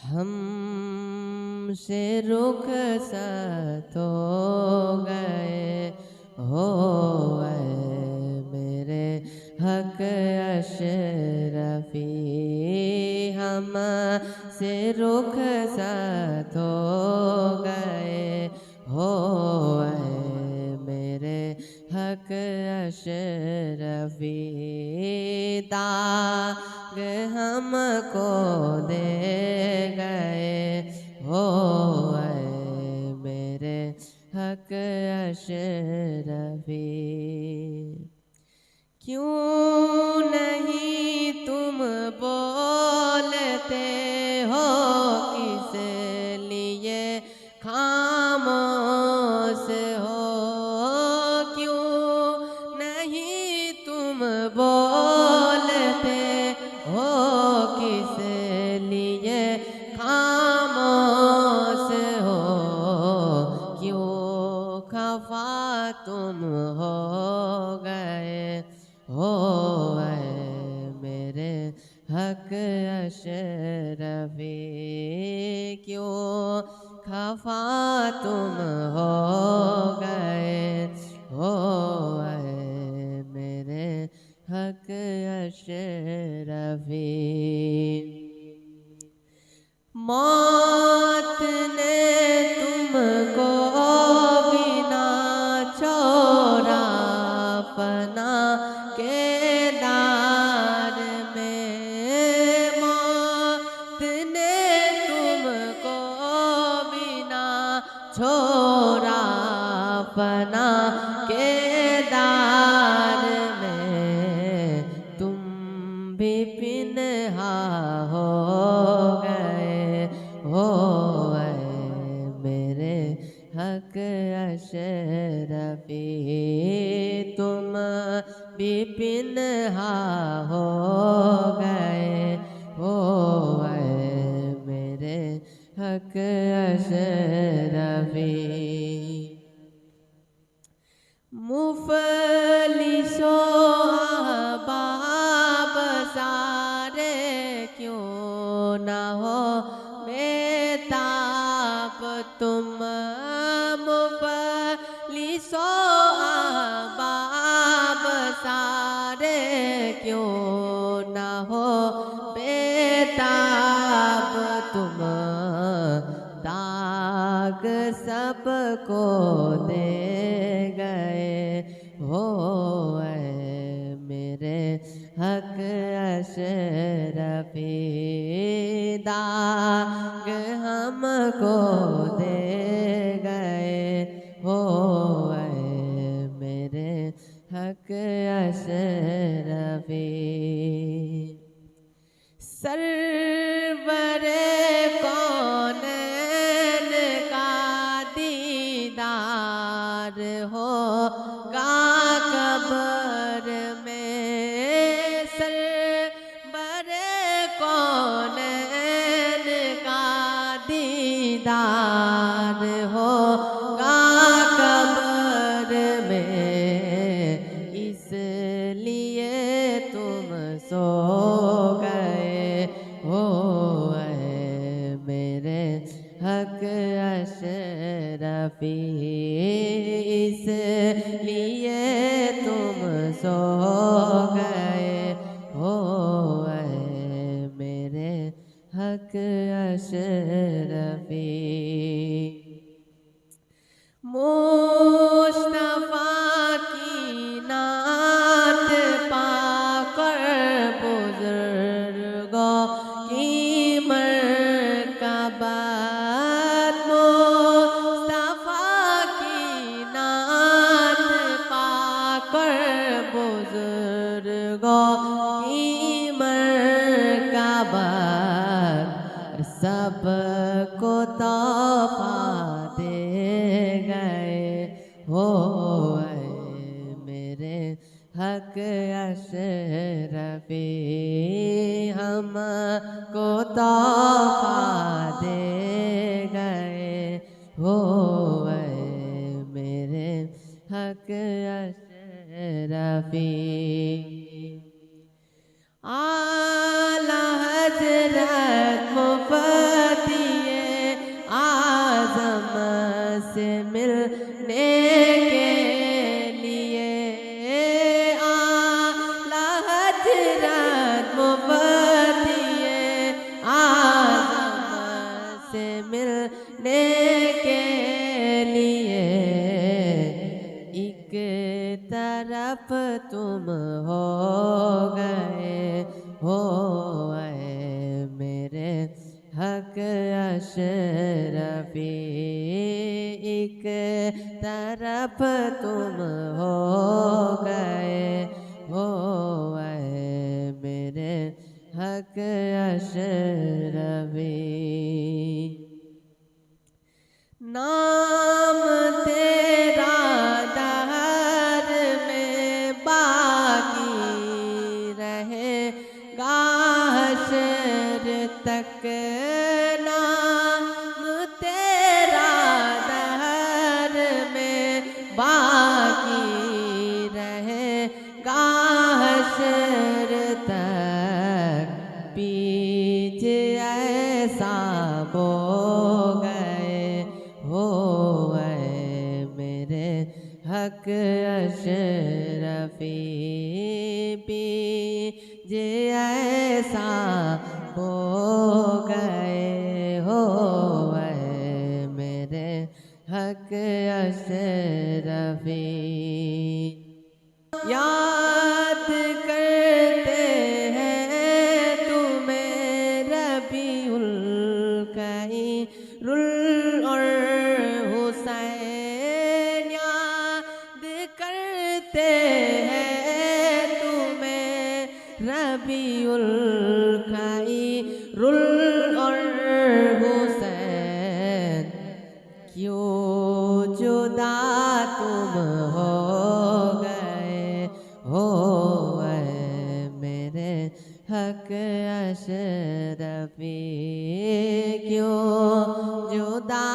हमसे रुखसत हो गए हो मेरे हक अशरफी, हमसे रुखसत हो गए हो मेरे हक अशरफी, दाग हमको दे गए हो मेरे हक अशरफी। क्यों नहीं तुम बोलते हो, किस लिए खामोश हो? क्यों नहीं तुम बोलते हो, किस लिए खामोश हो? क्यों खफा तुम हो गए हो मेरे हक अशरफी, क्यों खफा तुम हो गए हो मेरे हक अशरफी। मौत ने तुमको बिना छोड़ा फना के दार में, मौत ने तुमको बिना छोड़ा फना के दार में, तुम भी पिन्हा हो गए हो मेरे हक अशरफी, तुम भी पिन्हा हो गए हो मेरे हक अशरफी। मुफलिसो अहबाब सारे क्यों न हो बेताब तुम, मुफलिसो अहबाब सारे क्यों न हो बेताब तुम, दाग सबको दे गए हो मेरे हक अशरफी, दाग हमको दे गए हो मेरे हक अशरफी। सरवरे कौनैन का दीदार होगा कब्र में, सरवरे कौनैन का दीदार होगा कब्र में, इसलिए तुम सो गए हो मेरे हक अशरफी, इसलिए तुम सो गए हो मेरे हक अशरफी। मुस्तफा की नात पाकर बुजुर्गों की मरकबत, मुस्तफा की नात पाकर बुजुर्गों की मरकबत, सबको तोहफा दे गए हो मेरे हक अशरफी, हमको तोहफा दे गए हो मेरे हक अशरफी। आला हज़रत मुफ़द्दल से मिलने के लिए एक तरफ तुम हो गए हो ऐ मेरे हक अशरफी, एक तरफ तुम हो गए हो ऐ मेरे हक अशरफी। नाम तेरा दहर में बाकी रहेगा हश्र तक, नाम तेरा दहर में बाकी रहेगा हश्र तक। बीच ऐसा बो गए हो ऐ मेरे हक अशरफी, बीच ऐसा बो गए हो ऐ मेरे हक अशरफी। याद करते हैं तुम्हें रबीउल खैरुल और हुसैन, याद करते हैं तुम्हें रबीउल खैरुल और हुसैन। क्यों जुदा तुम हो गए हो ऐ मेरे हक अशरफी, क्यों जुदा